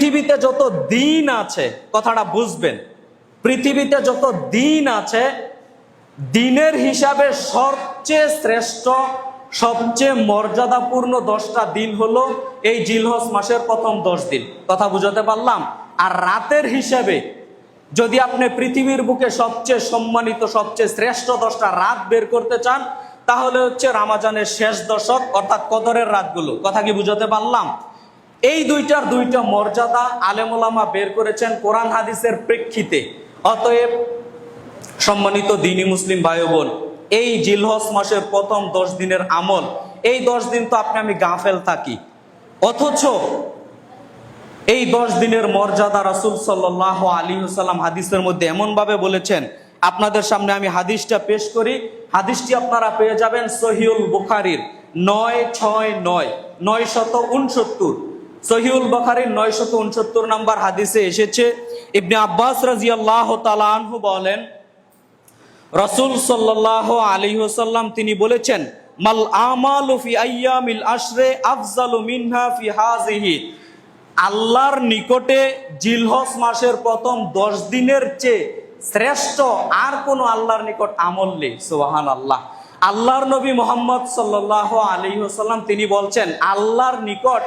পৃথিবীতে যত দিন আছে, কথাটা বুঝবেন, পৃথিবীতে যত দিন আছে, দিনের হিসাবে সবচেয়ে শ্রেষ্ঠ, সবচেয়ে মর্যাদাপূর্ণ 10টা দিন হলো এই জিলহজ মাসের প্রথম 10 দিন। কথা বুঝাতে পারলাম? আর রাতের হিসাবে যদি আপনি পৃথিবীর বুকে সবচেয়ে সম্মানিত, সবচেয়ে শ্রেষ্ঠ 10টা রাত বের করতে চান, তাহলে হচ্ছে রমজানের শেষ দশক, অর্থাৎ কদরের রাতগুলো। কথা কি বুঝাতে পারলাম? এই দুইটা মর্যাদা আলেম ওলামা বের করেছেন কোরআন হাদিসের প্রেক্ষিতে। অতএব সম্মানিত দ্বীনি মুসলিম ভাই বোন, এই জিলহজ মাসের প্রথম 10 দিনের আমল, এই 10 দিন তো আপনি আমি গাফেল থাকি, অথচ এই 10 দিনের মর্যাদা রাসূল সাল্লাল্লাহু আলাইহি ওয়াসাল্লাম হাদিসের মধ্যে এমন ভাবে বলেছেন। আপনাদের সামনে আমি হাদিসটা পেশ করি। হাদিসটি আপনারা পেয়ে যাবেন সহিহুল বুখারীর 969 সহিহুল বুখারীর 969 নম্বর হাদিসে এসেছে। ইবনে আব্বাস রাদিয়াল্লাহু তাআলা আনহু বলেন, রাসূল সাল্লাল্লাহু আলাইহি ওয়াসাল্লাম তিনি বলেছেন, মাল আমালু ফি আইয়ামিল আশরে আফজালু মিনহা ফি হাযিহি। আল্লাহর নিকটে জিলহজ মাসের প্রথম 10 দিনের চেয়ে শ্রেষ্ঠ আর কোন আল্লাহর নিকট আমল নেই। সুবহানাল্লাহ। আল্লাহর নবী মুহাম্মদ সাল্লাল্লাহু আলাইহি ওয়াসাল্লাম তিনি বলছেন, আল্লাহর নিকট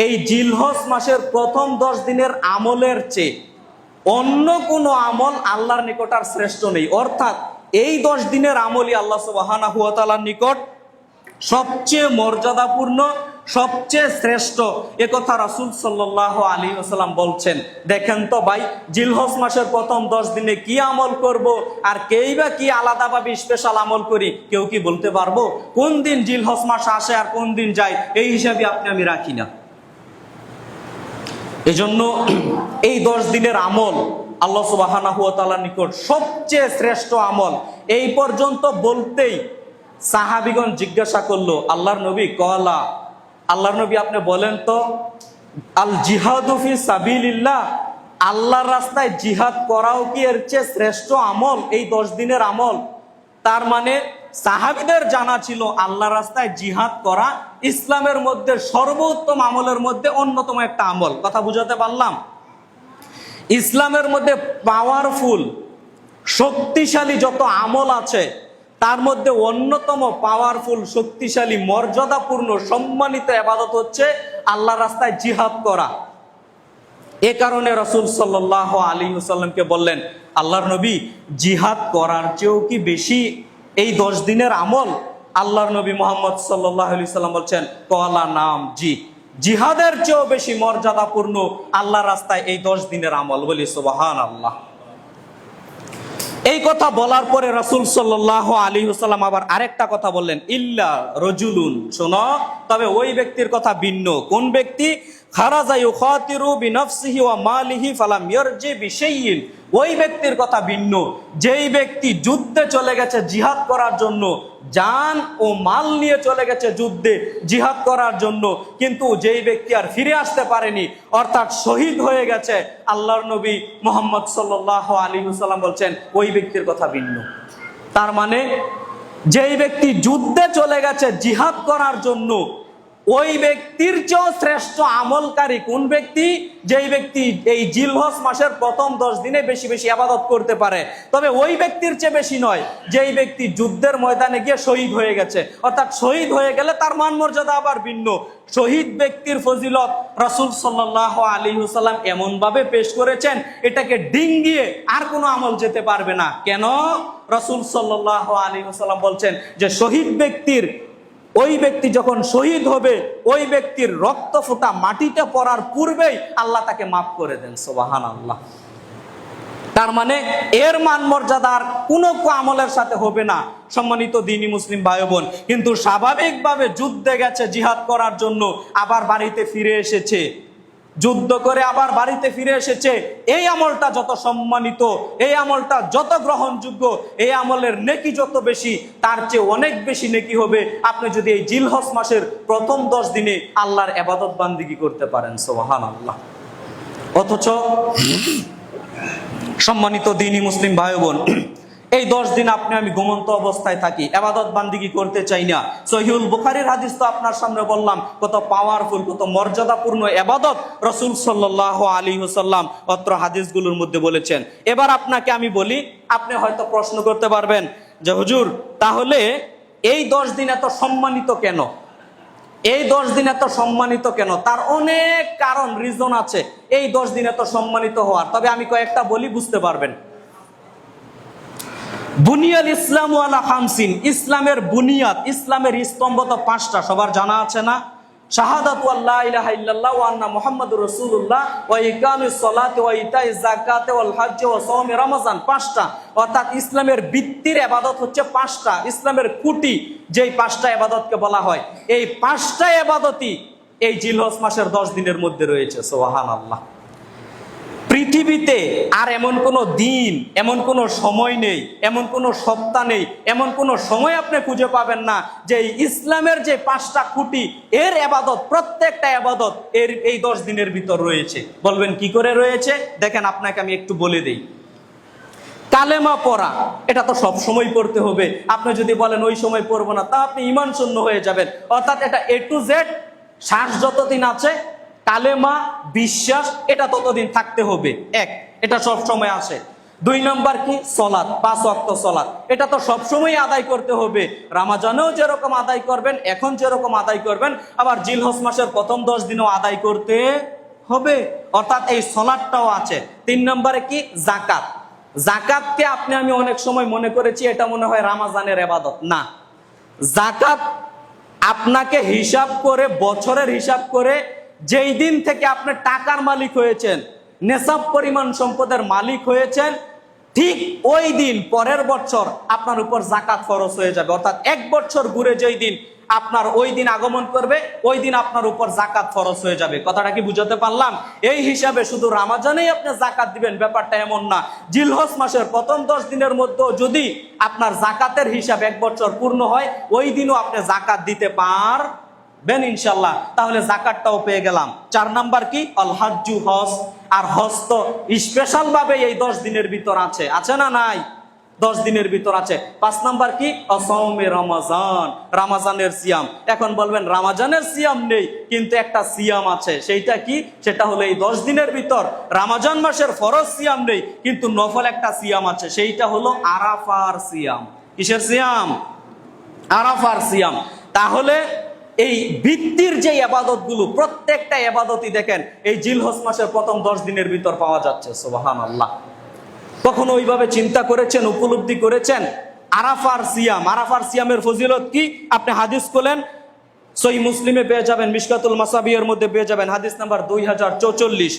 এই জিলহজ মাসের প্রথম 10 দিনের আমলের চেয়ে অন্য কোন আমল আল্লাহর নিকট আর শ্রেষ্ঠ নেই। অর্থাৎ এই 10 দিনের আমলই আল্লাহ সুবহানাহু ওয়া তাআলার নিকট সবচেয়ে মর্যাদাপূর্ণ, সবচেয়ে শ্রেষ্ঠ। একথা রাসূল সাল্লাল্লাহু আলাইহি ওয়াসাল্লাম বলছেন। দেখেন তো ভাই, জিলহজ মাসের প্রথম 10 দিনে কি আমল করব, আর কেই বা কি আলাদাভাবে স্পেশাল আমল করি, কেউ কি বলতে পারবো? কোন দিন জিলহজ মাস আসে আর কোন দিন যায়, এই হিসাবে আপনি আমি রাখি না। এজন্য এই 10 দিনের আমল আল্লাহ সুবহানাহু ওয়া তাআলার নিকট সবচেয়ে শ্রেষ্ঠ আমল। এই পর্যন্ত বলতেই সাহাবীগণ জিজ্ঞাসা করলো, আল্লাহর নবী কলা, আল্লাহর নবী আপনি বলেন তো, আল জিহাদু ফি সাবিলিল্লাহ, আল্লাহর রাস্তায় জিহাদ করাও কি এর চেয়ে শ্রেষ্ঠ আমল, এই 10 দিনের আমল? তার মানে সাহাবীদের জানা ছিল আল্লাহর রাস্তায় জিহাদ করা ইসলামের মধ্যে সর্বোত্তম আমলের মধ্যে অন্যতম একটা আমল। কথা বুঝাতে পারলাম? ইসলামের মধ্যে পাওয়ারফুল, শক্তিশালী যত আমল আছে, তার মধ্যে অন্যতম পাওয়ারফুল, শক্তিশালী, মর্যাদাপূর্ণ, সম্মানিত ইবাদত হচ্ছে আল্লাহর রাস্তায় জিহাদ করা। এ কারণে রাসূল সাল্লাল্লাহু আলাইহি ওয়াসাল্লামকে বললেন, আল্লাহর নবী, জিহাদ করার চেয়েও কি বেশি এই 10 দিনের আমল? আল্লাহর নবী মুহাম্মদ সাল্লাল্লাহু আলাইহি ওয়াসাল্লাম বলছেন, কলা নাম, জি, জিহাদের চেয়েও বেশি মর্যাদাপূর্ণ আল্লাহর রাস্তায় এই 10 দিনের আমল। বলি সুবহানাল্লাহ। এই কথা বলার পরে রাসূল সাল্লাল্লাহু আলাইহি ওয়াসাল্লাম আবার আরেকটা কথা বললেন, ইল্লা রাজুলুন, শোনো, তবে ওই ব্যক্তির কথা ভিন্ন। কোন ব্যক্তি? খারাজা ইউখাতিরু বিনফসিহি ওয়া মালিহি ফালাম ইয়ারজি বিশাইইন। ওই ব্যক্তির কথা ভিন্ন, যেই ব্যক্তি যুদ্ধে চলে গেছে জিহাদ করার জন্য, জান ও মাল নিয়ে চলে গেছে যুদ্ধে জিহাদ করার জন্য, কিন্তু যেই ব্যক্তি আর ফিরে আসতে পারেনি, অর্থাৎ শহীদ হয়ে গেছে, আল্লাহর নবী মুহাম্মদ সাল্লাল্লাহু আলাইহি ওয়াসাল্লাম বলছেন ওই ব্যক্তির কথা ভিন্ন। তার মানে যেই ব্যক্তি যুদ্ধে চলে গেছে জিহাদ করার জন্য, ওই ব্যক্তির চেয়েও শ্রেষ্ঠ আমলকারী কোন ব্যক্তি? যেই ব্যক্তি এই জিলহজ মাসের প্রথম 10 দিনে বেশি বেশি ইবাদত করতে পারে। তবে ওই ব্যক্তির চেয়ে বেশি নয় যেই ব্যক্তি যুদ্ধের ময়দানে গিয়ে শহীদ হয়ে গেছে। অর্থাৎ শহীদ হয়ে গেলে তার মান মর্যাদা আবার ভিন্ন। শহীদ ব্যক্তির ফজিলত রাসূল সাল্লাল্লাহু আলাইহি ওয়াসাল্লাম এমন ভাবে পেশ করেছেন, এটাকে ডিঙ্গিয়ে আর কোনো আমল যেতে পারবে না। কেন? রাসূল সাল্লাল্লাহু আলাইহি ওয়াসাল্লাম বলছেন যে শহীদ ব্যক্তির, ওই ব্যক্তি যখন শহীদ হবে, ওই ব্যক্তির রক্ত ফোঁটা মাটিতে পড়ার পূর্বেই আল্লাহ তাকে মাফ করে দেন। সুবহানাল্লাহ। তার মানে এর মান মর্যাদা আর কোনো আমলের সাথে হবে না। সম্মানিত দ্বীনি মুসলিম ভাই বোন, কিন্তু স্বাভাবিকভাবে যুদ্ধে গেছে জিহাদ করার জন্য, আবার বাড়িতে ফিরে এসেছে, যুদ্ধ করে আবার বাড়িতে ফিরে এসেছে, এই আমলটা যত সম্মানিত, এই আমলটা যত গ্রহণযোগ্য, এই আমলের নেকি যত বেশি, তার চেয়ে অনেক বেশি নেকি হবে আপনি যদি এই জিলহজ মাসের প্রথম 10 দিনে আল্লাহর ইবাদত বান্দিগি করতে পারেন। সুবহানাল্লাহ। অথচ সম্মানিত দ্বীনি মুসলিম ভাই বোন, এই 10 দিন আমি ঘুমন্ত অবস্থায় থাকি, ইবাদত বান্দিগি করতে চাই না। সহিহুল বুখারীর হাদিস তো আপনার সামনে বললাম, কত পাওয়ারফুল, কত মর্যাদাপূর্ণ ইবাদত রাসূল সাল্লাল্লাহু আলাইহি ওয়াসাল্লাম অত্র হাদিসগুলোর মধ্যে বলেছেন। এবার আপনাকে আমি বলি, আপনি হয়তো প্রশ্ন করতে পারবেন যে হুজুর, তাহলে এই 10 দিন এত সম্মানিত কেন? এই 10 দিন এত সম্মানিত কেন? তার অনেক কারণ, রিজন আছে এই 10 দিন এত সম্মানিত হওয়ার। তবে আমি কয়েকটা বলি, বুঝতে পারবেন। বুনিয়াল ইসলাম ওয়ালা খামসিন, ইসলামের বুনিয়াদ, ইসলামের স্তম্ভ তো 5টা, সবার জানা আছে না? শাহাদাতু আল্লা ইলাহা ইল্লাল্লাহ ওয়া আন্না মুহাম্মাদুর রাসূলুল্লাহ ওয়া ইকামিস সালাতি ওয়া ইতাইজ যাকাতি ওয়াল হজ্জ ওয়া সাওমি রমাজান, 5টা। অর্থাৎ ইসলামের ভিত্তির ইবাদত হচ্ছে 5টা। ইসলামের খুঁটি যেই 5টা ইবাদতকে বলা হয়, এই 5টা ইবাদতই এই জিলহজ মাসের 10 দিনের মধ্যে রয়েছে। সুবহানাল্লাহ। পৃথিবীতে আর এমন কোনো দিন, এমন কোনো সময় নেই, এমন কোনো সপ্তাহ নেই, এমন কোনো সময় আপনি খুঁজে পাবেন না যে ইসলামের যে 5টা খুঁটি, এর ইবাদত, প্রত্যেকটা ইবাদত এই 10 দিনের ভিতর রয়েছে। বলবেন কি করে রয়েছে? দেখেন, আপনাকে আমি একটু বলে দেই। কালেমা পড়া, এটা তো সব সময় পড়তে হবে। আপনি যদি বলেন ওই সময় পড়বো না, তা আপনি ঈমান শূন্য হয়ে যাবেন। অর্থাৎ এটা A to Z, শ্বাস যতদিন আছে, কালেমা, বিশ্বাস, এটা ততদিন থাকতে হবে। এটা সব সময় আসে। 2 নম্বর কি? সালাত, 5 ওয়াক্ত সালাত, এটা তো সব সময় আদায় করতে হবে। রমজানেও যেরকম আদায় করবেন, এখন যেরকম আদায় করবেন, আবার জিলহজ মাসের প্রথম 10 দিনও আদায় করতে হবে। অর্থাৎ এই সালাতটাও আছে। 3 নম্বরে কি? যাকাত। যাকাতকে আমি অনেক সময় মনে করেছি এটা মনে হয় রমজানের ইবাদত। না, যাকাত আপনাকে হিসাব করে, বছরের হিসাব করে, যেই দিন থেকে আপনি টাকার মালিক হয়েছেন, নেশাব পরিমাণ সম্পদের মালিক হয়েছেন, ঠিক ওই দিন পরের বছর আপনার উপর যাকাত ফরজ হয়ে যাবে। অর্থাৎ 1 বছর ঘুরে যেই দিন আপনার ওই দিন আগমন করবে, ওই দিন আপনার উপর যাকাত ফরজ হয়ে যাবে। কথাটা কি বুঝাতে পারলাম? এই হিসাবে শুধু রমজানেই আপনি যাকাত দিবেন ব্যাপারটা এমন না। জিলহজ মাসের প্রথম 10 দিনের মধ্যে যদি আপনার যাকাতের হিসাব 1 বছর পূর্ণ হয়, ওই দিনও আপনি যাকাত দিতে পারবেন ইনশাআল্লাহ। তাহলে যাকাতটাও পেয়ে গেলাম। 4 নাম্বার কি? আল হজ্জু, হজ। আর হজ তো স্পেশাল ভাবে এই 10 দিনের ভিতর আছে, আছে না নাই? 10 দিনের ভিতর আছে। 5 নাম্বার কি? সাওমে রমাজান, রমজানের সিয়াম। এখন বলবেন রমজানের সিয়াম নেই, কিন্তু একটা সিয়াম আছে। সেইটা কি? সেটা হলো এই 10 দিনের ভিতর রমজান মাসের ফরজ সিয়াম নেই, কিন্তু নফল একটা সিয়াম আছে। সেইটা হলো আরাফার সিয়াম। কিসের সিয়াম? আরাফার সিয়াম। তাহলে এই ভিত্তির যে ইবাদতগুলো, প্রত্যেকটা ইবাদতই দেখেন এই জিলহজ মাসের প্রথম 10 দিনের ভিতর পাওয়া যাচ্ছে। সুবহানাল্লাহ। কখনো ওইভাবে চিন্তা করেছেন, উপলব্ধি করেছেন? আরাফার সিয়াম, আরাফার সিয়ামের ফজিলত কি? আপনি হাদিস খোলেন, সহিহ মুসলিমে পেয়ে যাবেন, মিশকাতুল মাসাবিহের মধ্যে পেয়ে যাবেন, হাদিস নাম্বার 2044।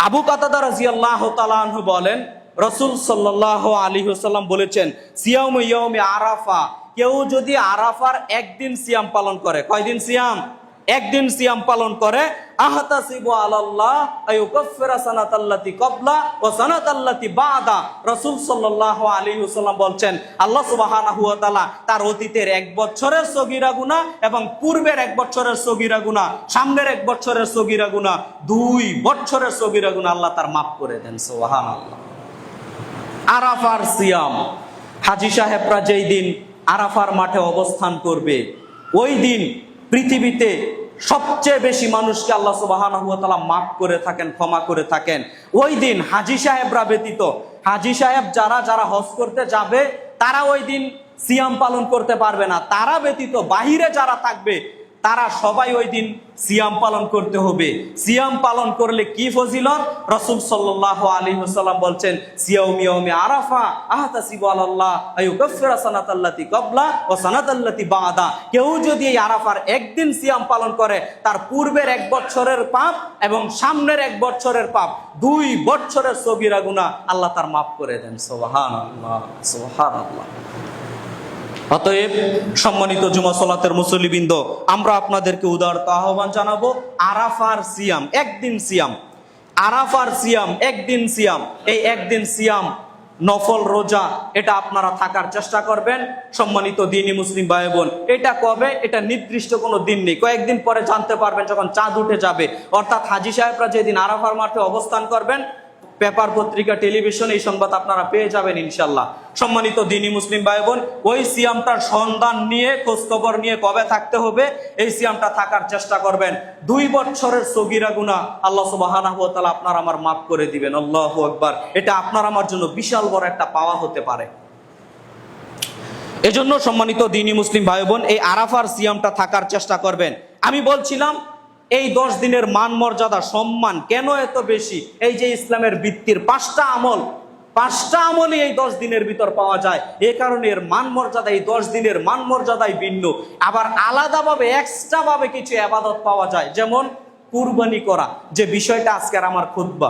আবু কাতাদা রাদিয়াল্লাহু তাআলা আনহু বলেন, রাসূল সাল্লাল্লাহু আলাইহি ওয়াসাল্লাম বলেছেন, সিয়ামু ইয়াউমি আরাফা, কেউ যদি আরাফার একদিন সিয়াম পালন করে, কয়দিন সিয়াম? একদিন সিয়াম পালন করে, আহতাসিবু আলাল্লাহ আইয়ুকাফিরা সানাতাল্লাতি ক্বাবলা ওয়া সানাতাল্লাতি বাদা। রাসূল সাল্লাল্লাহু আলাইহি ওয়াসাল্লাম বলছেন, আল্লাহ সুবহানাহু ওয়া তাআলা তার অতীতের 1 বছরের সগীরা গুনাহ এবং পূর্বের 1 বছরের সগীরা গুনাহ, সামনের 1 বছরের সগীরা গুনাহ, 2 বছরের সগীরা গুনাহ আল্লাহ তার মাফ করে দেন। সুবহানাল্লাহ। আরাফার সিয়াম, হাজী সাহেবরা যেই দিন আরাফার মাঠে অবস্থান করবে, ওই দিন পৃথিবীতে সবচেয়ে বেশি মানুষকে আল্লাহ সুবহানাহু ওয়া তাআলা মাফ করে থাকেন, ক্ষমা করে থাকেন। ওই দিন হাজী সাহেবরা ব্যতীত, হাজী সাহেব যারা হজ করতে যাবে, তারা ওই দিন সিয়াম পালন করতে পারবে না। তারা ব্যতীত বাহিরে যারা থাকবে, তারা সবাই ওই দিন সিয়াম পালন করতে হবে। সিয়াম পালন করলে কি ফজিলত? রাসূল সাল্লাল্লাহু আলাইহি ওয়াসাল্লাম বলছেন, সিয়াউমি ইয়াউমি আরাফা আহতাসিবু আলাল্লাহ আইয়ুকাফিরা সানাতাল্লাতি ক্বাবলা ওয়া সানাতাল্লাতি বাদা। কেউ যদি এই আরাফার একদিন সিয়াম পালন করে, তার পূর্বের 1 বছরের পাপ এবং সামনের 1 বছরের পাপ, 2 বছরের সগীরা গুনাহ আল্লাহ তার মাফ করে দেন। সুবহানাল্লাহ, সুবহানাল্লাহ। অতএব সম্মানিত জুমা সালাতের মুসল্লিবৃন্দ, আমরা আপনাদেরকে উদারত আহ্বান জানাবো, আরাফার সিয়াম, একদিন সিয়াম, আরাফার সিয়াম, একদিন সিয়াম, এই একদিন সিয়াম, নফল রোজা, এটা আপনারা থাকার চেষ্টা করবেন। সম্মানিত দ্বীনি মুসলিম ভাই বোন, এটা কবে? এটা নির্দিষ্ট কোনো দিন নেই, কয়েকদিন পরে জানতে পারবেন যখন চাঁদ উঠে যাবে। অর্থাৎ হাজী সাহেবরা যেদিন আরাফার মাঠে অবস্থান করবেন, পেপার, পত্রিকা, টেলিভিশন এই সংবাদ আপনারা পেয়ে যাবেন ইনশাল্লাহ। সম্মানিত দ্বীনি মুসলিম ভাই বোন, ওই সিয়ামটার সন্ধান নিয়ে, খোঁজখবর নিয়ে কবে থাকতে হবে এই সিয়ামটা থাকার চেষ্টা করবেন। 2 বছরের সগীরা গুনাহ আল্লাহ সুবহানাহু ওয়া তাআলা আপনার আমার মাফ করে দিবেন। আল্লাহু আকবার। এটা আপনার আমার জন্য বিশাল বড় একটা পাওয়া হতে পারে। এজন্য সম্মানিত দ্বীনি মুসলিম ভাই বোন, এই আরাফার সিয়ামটা থাকার চেষ্টা করবেন। আমি বলছিলাম এই 10 দিনের মান মর্যাদা সম্মান কেন এত বেশি? এই যে ইসলামের ভিত্তির 5টা আমলই এই 10 দিনের ভিতর পাওয়া যায়। এই কারণে এর মান মর্যাদা, এই 10 দিনের মান মর্যাদাই ভিন্ন। আবার আলাদাভাবে এক্সট্রা ভাবে কিছু ইবাদত পাওয়া যায়, যেমন কুরবানি করা, যে বিষয়টা আজকের আমার খুতবা।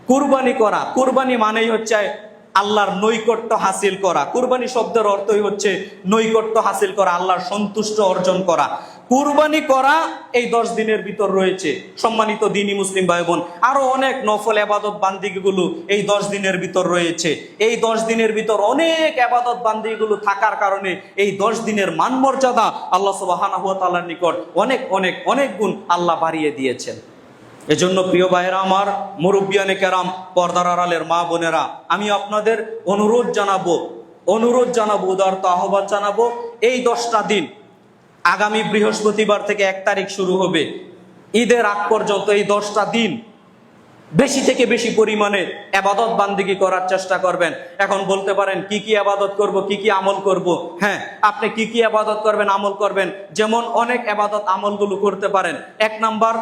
কুরবানি করা, কুরবানি মানেই হচ্ছে আল্লাহর নৈকট্য হাসিল করা। কুরবানি শব্দের অর্থই হচ্ছে নৈকট্য হাসিল করা, আল্লাহর সন্তুষ্ট অর্জন করা। কুরবানি করা এই 10 দিনের ভিতর রয়েছে। সম্মানিত দ্বীনি মুসলিম ভাই বোন, আরো অনেক নফল ইবাদত বান্দিগুলো এই 10 দিনের ভিতর রয়েছে। এই 10 দিনের ভিতর অনেক ইবাদত বান্দিগুলো থাকার কারণে এই 10 দিনের মান মর্যাদা আল্লাহ সুবহানাহু ওয়া তাআলার নিকট অনেক অনেক অনেক গুণ আল্লাহ বাড়িয়ে দিয়েছেন। এজন্য প্রিয় ভাইয়েরা আমার, মুরব্বিয়ানে কেরাম, পর্দার আড়ালের মা বোনেরা, আমি আপনাদের অনুরোধ জানাবো, উদারত আহ্বান জানাবো, এই 10টা দিন আগামী বৃহস্পতিবার থেকে 1 তারিখ শুরু হবে, ঈদের আগ পর্যন্ত এই 10টা দিন বেশি থেকে বেশি পরিমাণে ইবাদত বান্দিগি করার চেষ্টা করবেন। এখন বলতে পারেন কি কি ইবাদত করব, কি কি আমল করব? হ্যাঁ, আপনি কি কি ইবাদত করবেন, আমল করবেন, যেমন অনেক ইবাদত আমলগুলো করতে পারেন। 1 নাম্বার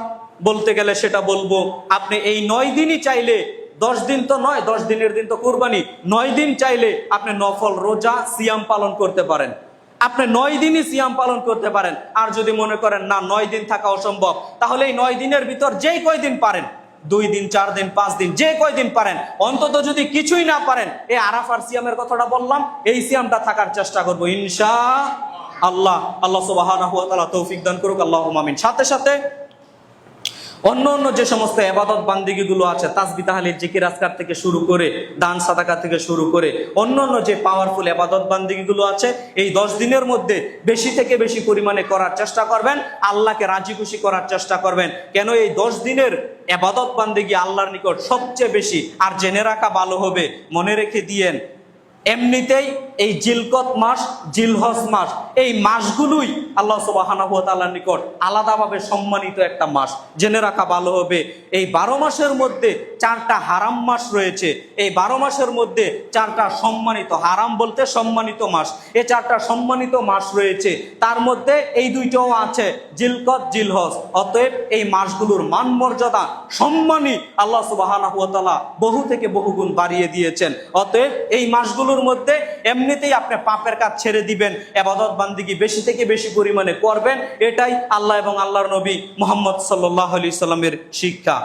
বলতে গেলে সেটা বলবো, আপনি এই 9 দিনই চাইলে, 10 দিন তো নয়, 10 দিনের দিন তো কুরবানি, 9 দিন চাইলে আপনি নফল রোজা সিয়াম পালন করতে পারেন। আপনি 9 দিনই সিয়াম পালন করতে পারেন। আর যদি মনে করেন না 9 দিন থাকা অসম্ভব, তাহলে এই 9 দিনের ভিতর যেই কয়দিন পারেন, 2 দিন, 4 দিন, 5 দিন, যে কয়দিন পারেন, অন্তত যদি কিছুই না পারেন, এই আরাফার সিয়ামের কথাটা বললাম, এই সিয়ামটা থাকার চেষ্টা করবো ইনশাআল্লাহ। আল্লাহ সুবহানাহু ওয়া তাআলা তৌফিক দান করুক, আল্লাহুম্মা আমিন। সাথে সাথে অন্য যে সমস্ত ইবাদত বান্দিগিগুলো আছে, তাসবিহ তাহলিল জিকির আজকার থেকে শুরু করে, দান সাদাকা থেকে শুরু করে অন্য যে পাওয়ারফুল ইবাদত বান্দিগিগুলো আছে, এই 10 দিনের মধ্যে বেশি থেকে বেশি পরিমাণে করার চেষ্টা করবেন, আল্লাহকে রাজি খুশি করার চেষ্টা করবেন। কেন এই 10 দিনের ইবাদত বান্দিগি আল্লাহর নিকট সবচেয়ে বেশি। আর জেনে রাখা ভালো হবে, মনে রেখে দিয়েন, এমনিতেই এই জিলকত মাস, জিলহজ মাস, এই মাসগুলোই আল্লাহ সুবহানাহু ওয়া তাআলার নিকট আলাদাভাবে সম্মানিত একটা মাস। জেনে রাখা ভালো হবে, এই 12 মাসের মধ্যে 4টা হারাম মাস রয়েছে। এই 12 মাসের মধ্যে 4টা সম্মানিত, হারাম বলতে সম্মানিত মাস, এই 4টা সম্মানিত মাস রয়েছে। তার মধ্যে এই 2টাও আছে, জিলকত, জিলহজ। অতএব এই মাসগুলোর মান মর্যাদা, সম্মানী আল্লাহ সুবহানাহু ওয়া তাআলা বহু থেকে বহু গুণ বাড়িয়ে দিয়েছেন। অতএব এই মাসগুলোর মধ্যে এমনিতেই আপনি পাপের কাজ ছেড়ে দিবেন, ইবাদত বান্দিগি বেশি থেকে বেশি পরিমাণে করবেন। এটাই আল্লাহ এবং আল্লাহর নবী মুহাম্মদ সাল্লাল্লাহু আলাইহি সাল্লামের শিক্ষা।